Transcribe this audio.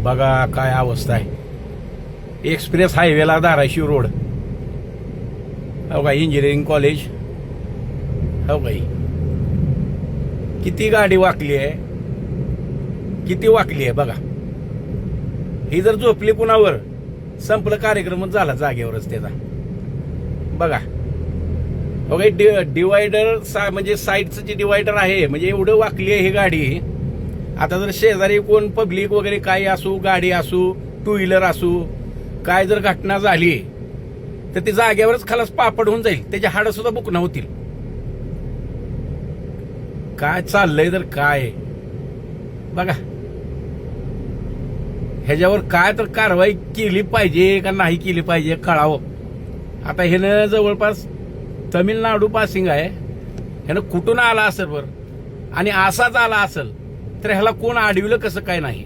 बघा काय अवस्था आहे. एक्सप्रेस हायवेला धाराशिव रोड. हो का इंजिनिअरिंग कॉलेज. हो काही किती गाडी वाकली आहे, किती वाकली आहे बघा. ही जर झोपली कुणावर संपलं, कार्यक्रमच झाला जागेवरच त्याचा. बघा हो काही डिवायडर म्हणजे साईडचं जे डिवायडर आहे म्हणजे एवढं वाकली आहे ही गाडी. आता जर शेजारी कोण पब्लिक वगैरे काही असू, गाडी असू, टू व्हीलर असू, काय जर घटना झाली तर ती जागेवरच खालास पापड होऊन जाईल, त्याची हाडं सुद्धा बुकणं होतील. काय चाललंय तर काय बघा. ह्याच्यावर काय तर कारवाई केली पाहिजे का नाही केली पाहिजे कळावं. आता ह्यानं जवळपास तमिळनाडू पासिंग आहे, ह्यानं कुठून आला असेल बरं, आणि असाच आला असेल तर ह्याला कोण अडविलं कसं काय नाही.